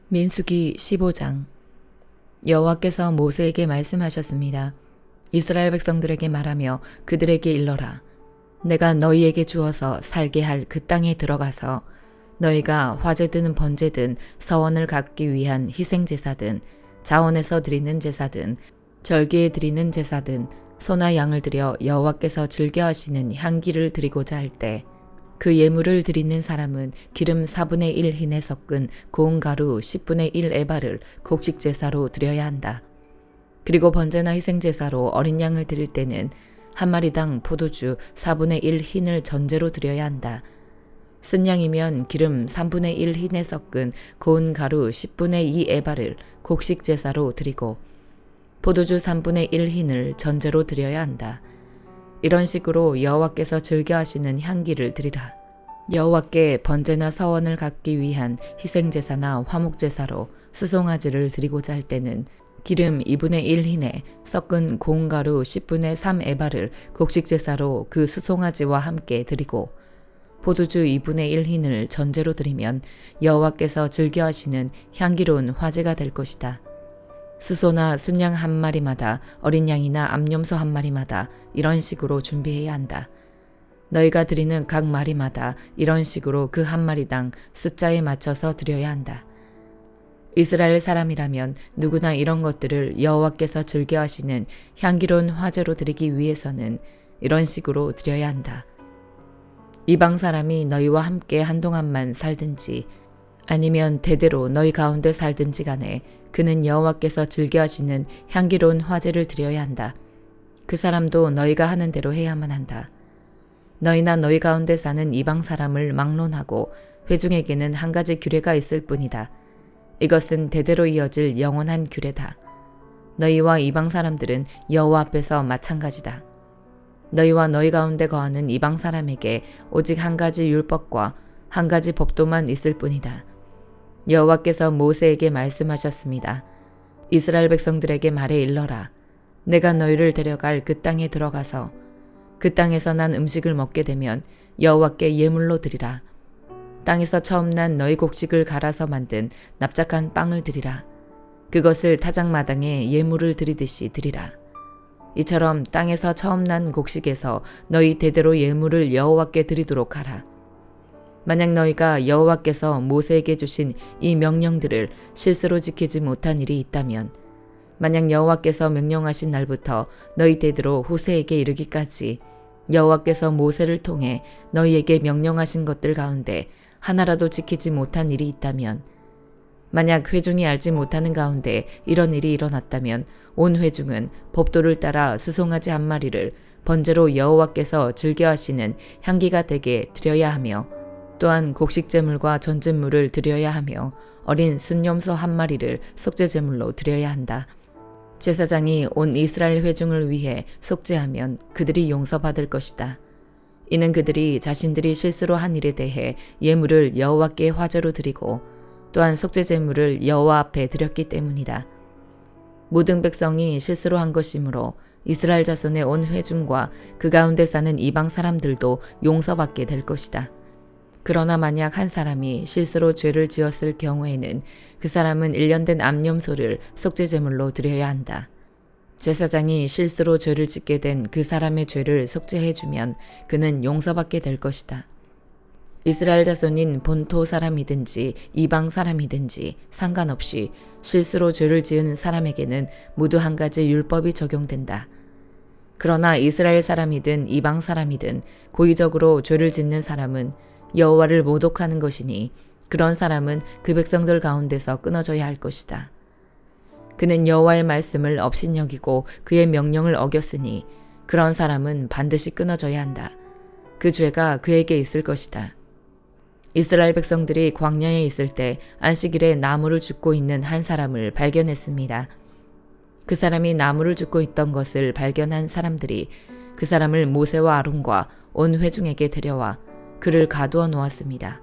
민수기 15장. 여호와께서 모세에게 말씀하셨습니다. 이스라엘 백성들에게 말하며 그들에게 일러라. 내가 너희에게 주어서 살게 할 그 땅에 들어가서 너희가 화제든 번제든 서원을 갚기 위한 희생제사든 자원에서 드리는 제사든 절기에 드리는 제사든 소나 양을 드려 여호와께서 즐겨하시는 향기를 드리고자 할 때 그 예물을 드리는 사람은 기름 4분의 1 흰에 섞은 고운 가루 10분의 1 에바를 곡식 제사로 드려야 한다. 그리고 번제나 희생 제사로 어린 양을 드릴 때는 한 마리당 포도주 4분의 1 흰을 전제로 드려야 한다. 순양이면 기름 3분의 1 흰에 섞은 고운 가루 10분의 2 에바를 곡식 제사로 드리고 포도주 3분의 1 흰을 전제로 드려야 한다. 이런 식으로 여호와께서 즐겨하시는 향기를 드리라. 여호와께 번제나 서원을 갚기 위한 희생제사나 화목제사로 수송아지를 드리고자 할 때는 기름 2분의 1 흰에 섞은 고운 가루 10분의 3 에바를 곡식제사로 그 수송아지와 함께 드리고 포도주 2분의 1 흰을 전제로 드리면 여호와께서 즐겨하시는 향기로운 화제가 될 것이다. 수소나 순양 한 마리마다 어린 양이나 암염소 한 마리마다 이런 식으로 준비해야 한다. 너희가 드리는 각 마리마다 이런 식으로 그 한 마리당 숫자에 맞춰서 드려야 한다. 이스라엘 사람이라면 누구나 이런 것들을 여호와께서 즐겨하시는 향기로운 화제로 드리기 위해서는 이런 식으로 드려야 한다. 이방 사람이 너희와 함께 한동안만 살든지 아니면 대대로 너희 가운데 살든지 간에 그는 여호와께서 즐겨하시는 향기로운 화제를 드려야 한다. 그 사람도 너희가 하는 대로 해야만 한다. 너희나 너희 가운데 사는 이방 사람을 막론하고 회중에게는 한 가지 규례가 있을 뿐이다. 이것은 대대로 이어질 영원한 규례다. 너희와 이방 사람들은 여호와 앞에서 마찬가지다. 너희와 너희 가운데 거하는 이방 사람에게 오직 한 가지 율법과 한 가지 법도만 있을 뿐이다. 여호와께서 모세에게 말씀하셨습니다. 이스라엘 백성들에게 말해 일러라. 내가 너희를 데려갈 그 땅에 들어가서 그 땅에서 난 음식을 먹게 되면 여호와께 예물로 드리라. 땅에서 처음 난 너희 곡식을 갈아서 만든 납작한 빵을 드리라. 그것을 타작마당에 예물을 드리듯이 드리라. 이처럼 땅에서 처음 난 곡식에서 너희 대대로 예물을 여호와께 드리도록 하라. 만약 너희가 여호와께서 모세에게 주신 이 명령들을 실수로 지키지 못한 일이 있다면 만약 여호와께서 명령하신 날부터 너희 대대로 후세에게 이르기까지 여호와께서 모세를 통해 너희에게 명령하신 것들 가운데 하나라도 지키지 못한 일이 있다면 만약 회중이 알지 못하는 가운데 이런 일이 일어났다면 온 회중은 법도를 따라 수송아지 한 마리를 번제로 여호와께서 즐겨하시는 향기가 되게 드려야 하며 또한 곡식제물과 전제물을 드려야 하며 어린 순염소 한 마리를 속죄제물로 드려야 한다. 제사장이 온 이스라엘 회중을 위해 속죄하면 그들이 용서받을 것이다. 이는 그들이 자신들이 실수로 한 일에 대해 예물을 여호와께 화제로 드리고 또한 속죄제물을 여호와 앞에 드렸기 때문이다. 모든 백성이 실수로 한 것이므로 이스라엘 자손의 온 회중과 그 가운데 사는 이방 사람들도 용서받게 될 것이다. 그러나 만약 한 사람이 실수로 죄를 지었을 경우에는 그 사람은 1년 된 암염소를 속죄제물로 드려야 한다. 제사장이 실수로 죄를 짓게 된 그 사람의 죄를 속죄해주면 그는 용서받게 될 것이다. 이스라엘 자손인 본토 사람이든지 이방 사람이든지 상관없이 실수로 죄를 지은 사람에게는 모두 한 가지 율법이 적용된다. 그러나 이스라엘 사람이든 이방 사람이든 고의적으로 죄를 짓는 사람은 여호와를 모독하는 것이니 그런 사람은 그 백성들 가운데서 끊어져야 할 것이다. 그는 여호와의 말씀을 업신여기고 그의 명령을 어겼으니 그런 사람은 반드시 끊어져야 한다. 그 죄가 그에게 있을 것이다. 이스라엘 백성들이 광야에 있을 때 안식일에 나무를 줍고 있는 한 사람을 발견했습니다. 그 사람이 나무를 줍고 있던 것을 발견한 사람들이 그 사람을 모세와 아론과 온 회중에게 데려와 그를 가두어 놓았습니다.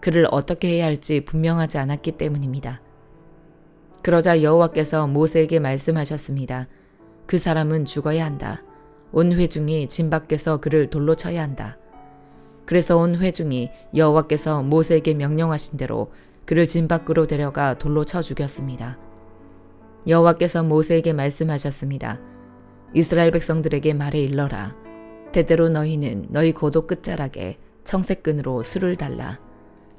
그를 어떻게 해야 할지 분명하지 않았기 때문입니다. 그러자 여호와께서 모세에게 말씀하셨습니다. 그 사람은 죽어야 한다. 온 회중이 진 밖에서 그를 돌로 쳐야 한다. 그래서 온 회중이 여호와께서 모세에게 명령하신 대로 그를 진 밖으로 데려가 돌로 쳐 죽였습니다. 여호와께서 모세에게 말씀하셨습니다. 이스라엘 백성들에게 말해 일러라. 대대로 너희는 너희 고도 끝자락에 청색끈으로 술을 달라.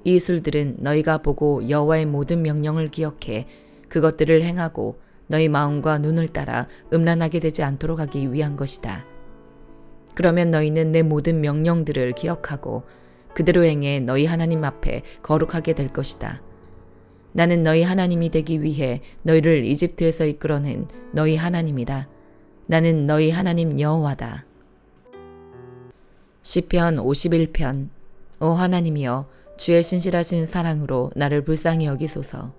이 술들은 너희가 보고 여호와의 모든 명령을 기억해 그것들을 행하고 너희 마음과 눈을 따라 음란하게 되지 않도록 하기 위한 것이다. 그러면 너희는 내 모든 명령들을 기억하고 그대로 행해 너희 하나님 앞에 거룩하게 될 것이다. 나는 너희 하나님이 되기 위해 너희를 이집트에서 이끌어낸 너희 하나님이다. 나는 너희 하나님 여호와다. 시편 51편. 오 하나님이여, 주의 신실하신 사랑으로 나를 불쌍히 여기소서.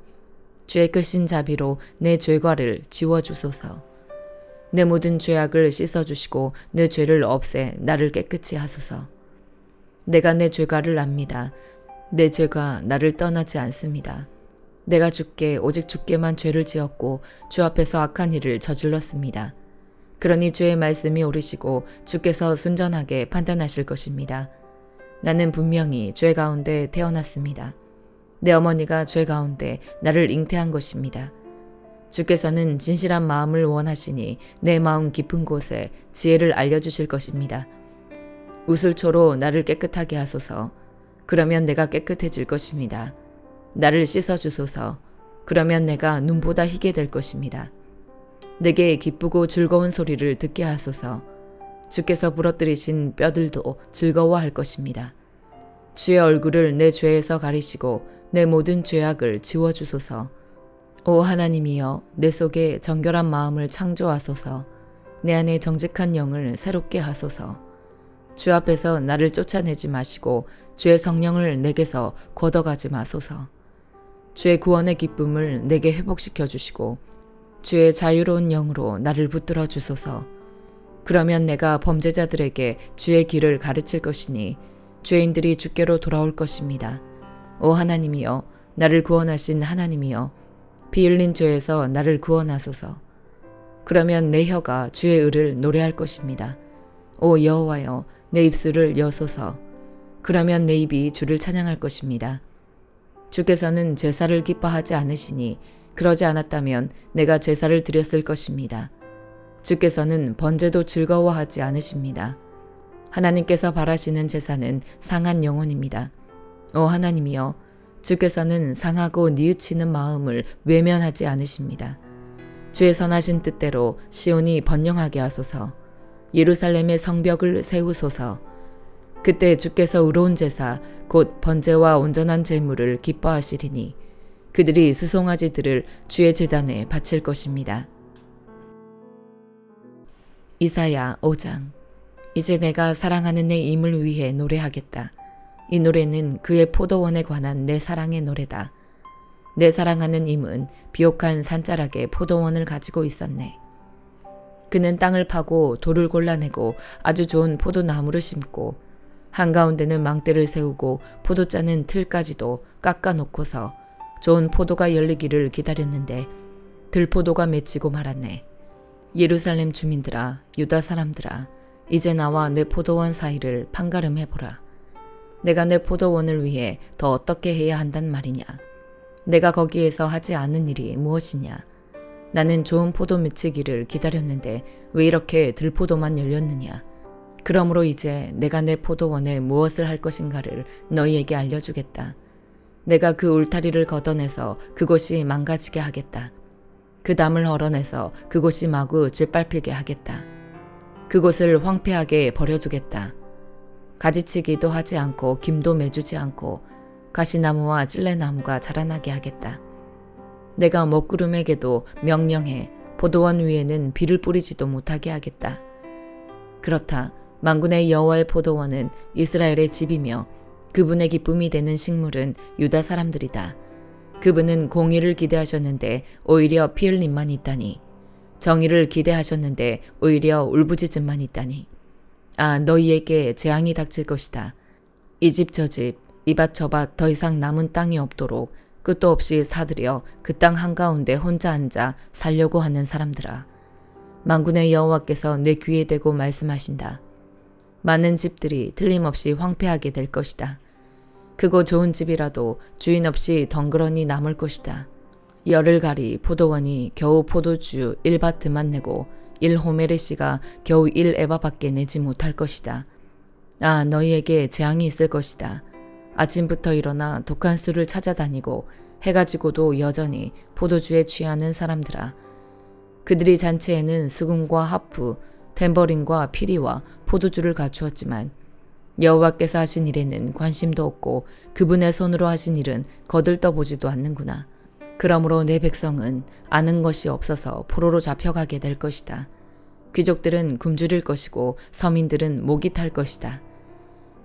주의 크신 자비로 내 죄과를 지워주소서. 내 모든 죄악을 씻어주시고 내 죄를 없애 나를 깨끗이 하소서. 내가 내 죄과를 압니다. 내 죄가 나를 떠나지 않습니다. 내가 주께 오직 주께만 죄를 지었고 주 앞에서 악한 일을 저질렀습니다. 그러니 주의 말씀이 옳으시고 주께서 순전하게 판단하실 것입니다. 나는 분명히 죄 가운데 태어났습니다. 내 어머니가 죄 가운데 나를 잉태한 것입니다. 주께서는 진실한 마음을 원하시니 내 마음 깊은 곳에 지혜를 알려주실 것입니다. 우슬초로 나를 깨끗하게 하소서. 그러면 내가 깨끗해질 것입니다. 나를 씻어주소서. 그러면 내가 눈보다 희게 될 것입니다. 내게 기쁘고 즐거운 소리를 듣게 하소서. 주께서 부러뜨리신 뼈들도 즐거워할 것입니다. 주의 얼굴을 내 죄에서 가리시고 내 모든 죄악을 지워주소서. 오 하나님이여, 내 속에 정결한 마음을 창조하소서. 내 안에 정직한 영을 새롭게 하소서. 주 앞에서 나를 쫓아내지 마시고 주의 성령을 내게서 걷어가지 마소서. 주의 구원의 기쁨을 내게 회복시켜 주시고 주의 자유로운 영으로 나를 붙들어 주소서. 그러면 내가 범죄자들에게 주의 길을 가르칠 것이니 죄인들이 주께로 돌아올 것입니다. 오 하나님이여, 나를 구원하신 하나님이여, 피 흘린 죄에서 나를 구원하소서. 그러면 내 혀가 주의 의를 노래할 것입니다. 오 여호와여, 내 입술을 여소서. 그러면 내 입이 주를 찬양할 것입니다. 주께서는 제사를 기뻐하지 않으시니 그러지 않았다면 내가 제사를 드렸을 것입니다. 주께서는 번제도 즐거워하지 않으십니다. 하나님께서 바라시는 제사는 상한 영혼입니다. 오 하나님이여, 주께서는 상하고 뉘우치는 마음을 외면하지 않으십니다. 주의 선하신 뜻대로 시온이 번영하게 하소서. 예루살렘의 성벽을 세우소서. 그때 주께서 의로운 제사 곧 번제와 온전한 제물을 기뻐하시리니 그들이 수송아지들을 주의 제단에 바칠 것입니다. 이사야 5장. 이제 내가 사랑하는 내 임을 위해 노래하겠다. 이 노래는 그의 포도원에 관한 내 사랑의 노래다. 내 사랑하는 임은 비옥한 산자락에 포도원을 가지고 있었네. 그는 땅을 파고 돌을 골라내고 아주 좋은 포도나무를 심고 한가운데는 망대를 세우고 포도짜는 틀까지도 깎아놓고서 좋은 포도가 열리기를 기다렸는데 들포도가 맺히고 말았네. 예루살렘 주민들아, 유다 사람들아, 이제 나와 내 포도원 사이를 판가름해보라. 내가 내 포도원을 위해 더 어떻게 해야 한단 말이냐. 내가 거기에서 하지 않은 일이 무엇이냐. 나는 좋은 포도 맺히기를 기다렸는데 왜 이렇게 들포도만 열렸느냐. 그러므로 이제 내가 내 포도원에 무엇을 할 것인가를 너희에게 알려주겠다. 내가 그 울타리를 걷어내서 그곳이 망가지게 하겠다. 그 담을 헐어내서 그곳이 마구 짓밟히게 하겠다. 그곳을 황폐하게 버려두겠다. 가지치기도 하지 않고 김도 매주지 않고 가시나무와 찔레나무가 자라나게 하겠다. 내가 먹구름에게도 명령해 포도원 위에는 비를 뿌리지도 못하게 하겠다. 그렇다. 만군의 여호와의 포도원은 이스라엘의 집이며 그분의 기쁨이 되는 식물은 유다 사람들이다. 그분은 공의를 기대하셨는데 오히려 피 흘림만 있다니. 정의를 기대하셨는데 오히려 울부짖음만 있다니. 아, 너희에게 재앙이 닥칠 것이다. 이 집 저 집, 이 밭 저 밭 더 이상 남은 땅이 없도록 끝도 없이 사들여 그 땅 한가운데 혼자 앉아 살려고 하는 사람들아. 만군의 여호와께서 내 귀에 대고 말씀하신다. 많은 집들이 틀림없이 황폐하게 될 것이다. 크고 좋은 집이라도 주인 없이 덩그러니 남을 것이다. 열흘 가리 포도원이 겨우 포도주 1바트만 내고 1호메르시가 겨우 1에바밖에 내지 못할 것이다. 아, 너희에게 재앙이 있을 것이다. 아침부터 일어나 독한 술을 찾아다니고 해가 지고도 여전히 포도주에 취하는 사람들아. 그들이 잔치에는 수금과 하프, 탬버린과 피리와 포도주를 갖추었지만 여호와께서 하신 일에는 관심도 없고 그분의 손으로 하신 일은 거들떠보지도 않는구나. 그러므로 내 백성은 아는 것이 없어서 포로로 잡혀가게 될 것이다. 귀족들은 굶주릴 것이고 서민들은 목이 탈 것이다.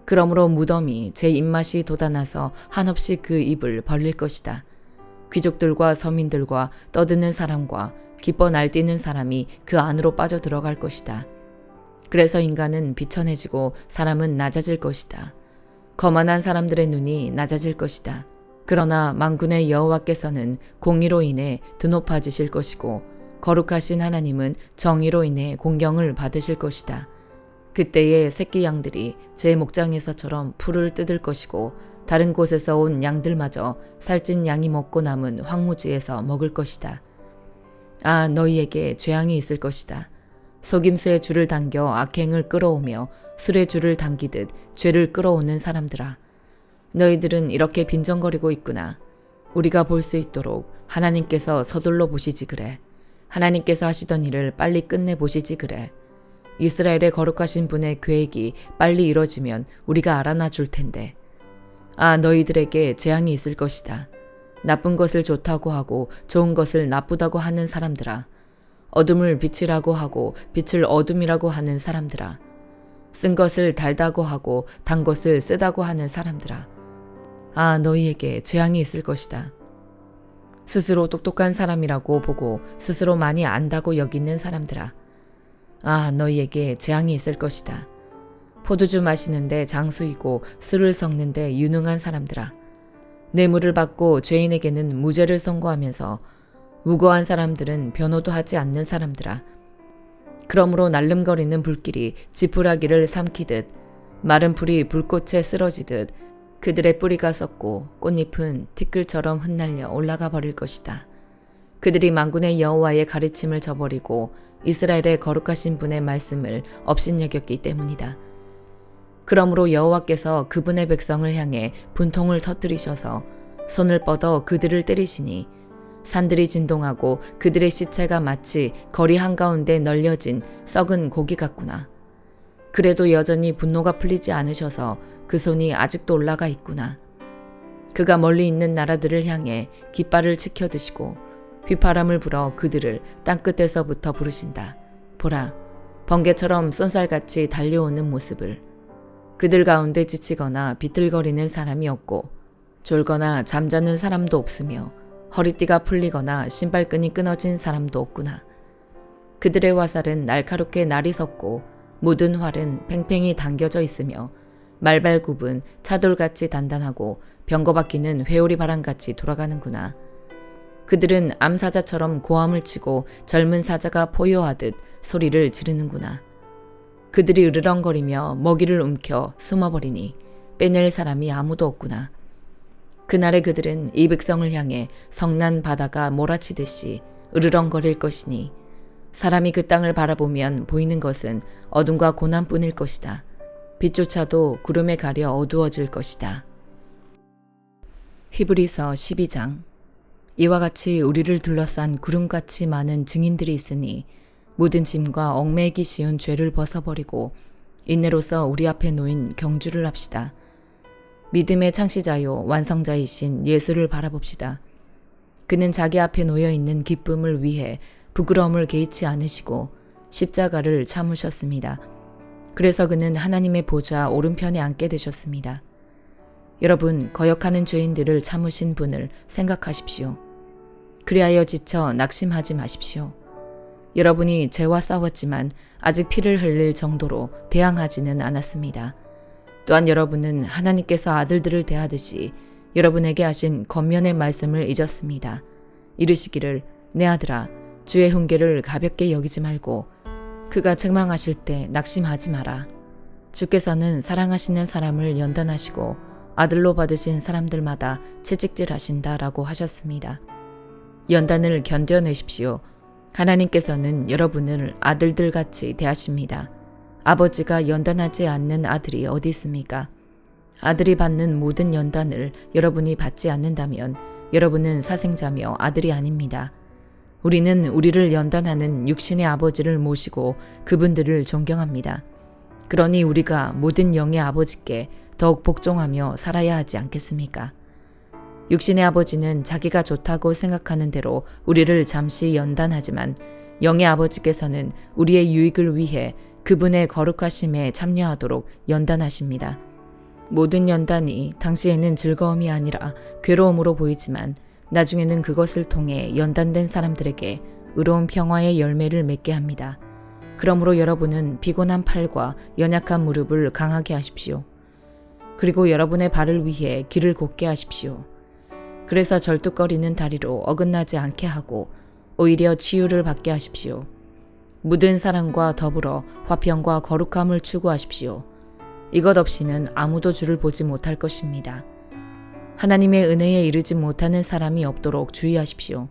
그러므로 무덤이 제 입맛이 돋아나서 한없이 그 입을 벌릴 것이다. 귀족들과 서민들과 떠드는 사람과 기뻐 날뛰는 사람이 그 안으로 빠져 들어갈 것이다. 그래서 인간은 비천해지고 사람은 낮아질 것이다. 거만한 사람들의 눈이 낮아질 것이다. 그러나 만군의 여호와께서는 공의로 인해 드높아지실 것이고 거룩하신 하나님은 정의로 인해 공경을 받으실 것이다. 그때의 새끼 양들이 제 목장에서처럼 풀을 뜯을 것이고 다른 곳에서 온 양들마저 살찐 양이 먹고 남은 황무지에서 먹을 것이다. 아, 너희에게 재앙이 있을 것이다. 속임수의 줄을 당겨 악행을 끌어오며 술의 줄을 당기듯 죄를 끌어오는 사람들아. 너희들은 이렇게 빈정거리고 있구나. 우리가 볼 수 있도록 하나님께서 서둘러 보시지 그래. 하나님께서 하시던 일을 빨리 끝내보시지 그래. 이스라엘의 거룩하신 분의 계획이 빨리 이뤄지면 우리가 알아나 줄 텐데. 아, 너희들에게 재앙이 있을 것이다. 나쁜 것을 좋다고 하고 좋은 것을 나쁘다고 하는 사람들아. 어둠을 빛이라고 하고 빛을 어둠이라고 하는 사람들아. 쓴 것을 달다고 하고 단 것을 쓰다고 하는 사람들아. 아, 너희에게 재앙이 있을 것이다. 스스로 똑똑한 사람이라고 보고 스스로 많이 안다고 여기는 사람들아. 아, 너희에게 재앙이 있을 것이다. 포도주 마시는데 장수이고 술을 섞는데 유능한 사람들아. 뇌물을 받고 죄인에게는 무죄를 선고하면서 무고한 사람들은 변호도 하지 않는 사람들아. 그러므로 날름거리는 불길이 지푸라기를 삼키듯 마른 풀이 불꽃에 쓰러지듯 그들의 뿌리가 썩고 꽃잎은 티끌처럼 흩날려 올라가 버릴 것이다. 그들이 만군의 여호와의 가르침을 저버리고 이스라엘의 거룩하신 분의 말씀을 업신여겼기 때문이다. 그러므로 여호와께서 그분의 백성을 향해 분통을 터뜨리셔서 손을 뻗어 그들을 때리시니 산들이 진동하고 그들의 시체가 마치 거리 한가운데 널려진 썩은 고기 같구나. 그래도 여전히 분노가 풀리지 않으셔서 그 손이 아직도 올라가 있구나. 그가 멀리 있는 나라들을 향해 깃발을 치켜드시고 휘파람을 불어 그들을 땅끝에서부터 부르신다. 보라, 번개처럼 쏜살같이 달려오는 모습을. 그들 가운데 지치거나 비틀거리는 사람이 없고 졸거나 잠자는 사람도 없으며 허리띠가 풀리거나 신발끈이 끊어진 사람도 없구나. 그들의 화살은 날카롭게 날이 섰고 모든 활은 팽팽히 당겨져 있으며 말발굽은 차돌같이 단단하고 병거바퀴는 회오리 바람같이 돌아가는구나. 그들은 암사자처럼 고함을 치고 젊은 사자가 포효하듯 소리를 지르는구나. 그들이 으르렁거리며 먹이를 움켜 숨어버리니 빼낼 사람이 아무도 없구나. 그날에 그들은 이 백성을 향해 성난 바다가 몰아치듯이 으르렁거릴 것이니 사람이 그 땅을 바라보면 보이는 것은 어둠과 고난뿐일 것이다. 빛조차도 구름에 가려 어두워질 것이다. 히브리서 12장. 이와 같이 우리를 둘러싼 구름같이 많은 증인들이 있으니 모든 짐과 얽매이기 쉬운 죄를 벗어버리고 인내로서 우리 앞에 놓인 경주를 합시다. 믿음의 창시자요 완성자이신 예수를 바라봅시다. 그는 자기 앞에 놓여 있는 기쁨을 위해 부끄러움을 개의치 않으시고 십자가를 참으셨습니다. 그래서 그는 하나님의 보좌 오른편에 앉게 되셨습니다. 여러분, 거역하는 죄인들을 참으신 분을 생각하십시오. 그리하여 지쳐 낙심하지 마십시오. 여러분이 죄와 싸웠지만 아직 피를 흘릴 정도로 대항하지는 않았습니다. 또한 여러분은 하나님께서 아들들을 대하듯이 여러분에게 하신 권면의 말씀을 잊었습니다. 이르시기를 내 아들아 주의 훈계를 가볍게 여기지 말고 그가 책망하실 때 낙심하지 마라. 주께서는 사랑하시는 사람을 연단하시고 아들로 받으신 사람들마다 채찍질하신다라고 하셨습니다. 연단을 견뎌내십시오. 하나님께서는 여러분을 아들들같이 대하십니다. 아버지가 연단하지 않는 아들이 어디 있습니까? 아들이 받는 모든 연단을 여러분이 받지 않는다면 여러분은 사생자며 아들이 아닙니다. 우리는 우리를 연단하는 육신의 아버지를 모시고 그분들을 존경합니다. 그러니 우리가 모든 영의 아버지께 더욱 복종하며 살아야 하지 않겠습니까? 육신의 아버지는 자기가 좋다고 생각하는 대로 우리를 잠시 연단하지만 영의 아버지께서는 우리의 유익을 위해 그분의 거룩하심에 참여하도록 연단하십니다. 모든 연단이 당시에는 즐거움이 아니라 괴로움으로 보이지만 나중에는 그것을 통해 연단된 사람들에게 의로운 평화의 열매를 맺게 합니다. 그러므로 여러분은 피곤한 팔과 연약한 무릎을 강하게 하십시오. 그리고 여러분의 발을 위해 길을 곧게 하십시오. 그래서 절뚝거리는 다리로 어긋나지 않게 하고 오히려 치유를 받게 하십시오. 묻은 사랑과 더불어 화평과 거룩함을 추구하십시오. 이것 없이는 아무도 주를 보지 못할 것입니다. 하나님의 은혜에 이르지 못하는 사람이 없도록 주의하십시오.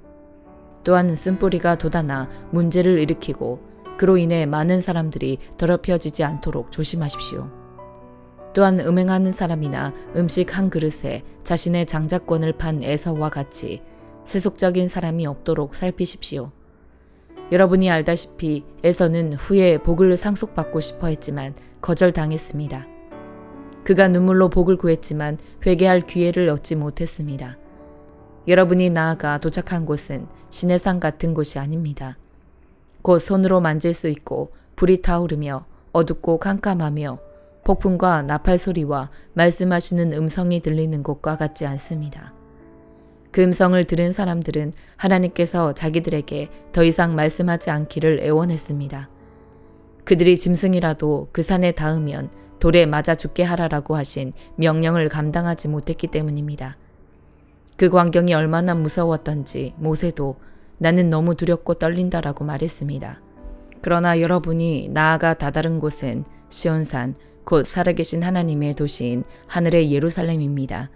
또한 쓴뿌리가 돋아나 문제를 일으키고 그로 인해 많은 사람들이 더럽혀지지 않도록 조심하십시오. 또한 음행하는 사람이나 음식 한 그릇에 자신의 장자권을 판 에서와 같이 세속적인 사람이 없도록 살피십시오. 여러분이 알다시피 에서는 후에 복을 상속받고 싶어 했지만 거절당했습니다. 그가 눈물로 복을 구했지만 회개할 기회를 얻지 못했습니다. 여러분이 나아가 도착한 곳은 시내산 같은 곳이 아닙니다. 곧 손으로 만질 수 있고 불이 타오르며 어둡고 캄캄하며 폭풍과 나팔 소리와 말씀하시는 음성이 들리는 곳과 같지 않습니다. 그 음성을 들은 사람들은 하나님께서 자기들에게 더 이상 말씀하지 않기를 애원했습니다. 그들이 짐승이라도 그 산에 닿으면 돌에 맞아 죽게 하라라고 하신 명령을 감당하지 못했기 때문입니다. 그 광경이 얼마나 무서웠던지 모세도 나는 너무 두렵고 떨린다라고 말했습니다. 그러나 여러분이 나아가 다다른 곳은 시온산, 곧 살아계신 하나님의 도시인 하늘의 예루살렘입니다.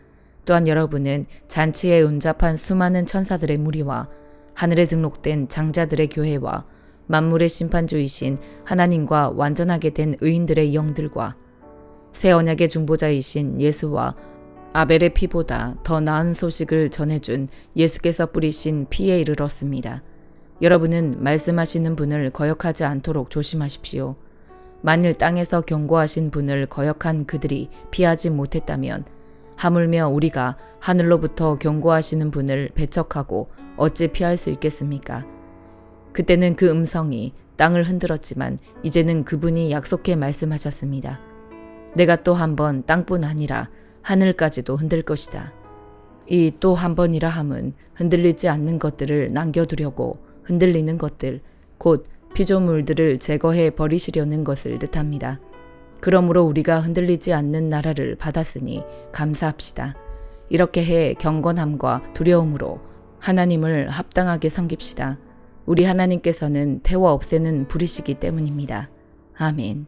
또한 여러분은 잔치에 운잡한 수많은 천사들의 무리와 하늘에 등록된 장자들의 교회와 만물의 심판주이신 하나님과 완전하게 된 의인들의 영들과 새 언약의 중보자이신 예수와 아벨의 피보다 더 나은 소식을 전해준 예수께서 뿌리신 피에 이르렀습니다. 여러분은 말씀하시는 분을 거역하지 않도록 조심하십시오. 만일 땅에서 경고하신 분을 거역한 그들이 피하지 못했다면 하물며 우리가 하늘로부터 경고하시는 분을 배척하고 어찌 피할 수 있겠습니까? 그때는 그 음성이 땅을 흔들었지만 이제는 그분이 약속해 말씀하셨습니다. 내가 또 한 번 땅뿐 아니라 하늘까지도 흔들 것이다. 이 또 한 번이라 함은 흔들리지 않는 것들을 남겨두려고 흔들리는 것들, 곧 피조물들을 제거해 버리시려는 것을 뜻합니다. 그러므로 우리가 흔들리지 않는 나라를 받았으니 감사합시다. 이렇게 해 경건함과 두려움으로 하나님을 합당하게 섬깁시다. 우리 하나님께서는 태워 없애는 불이시기 때문입니다. 아멘.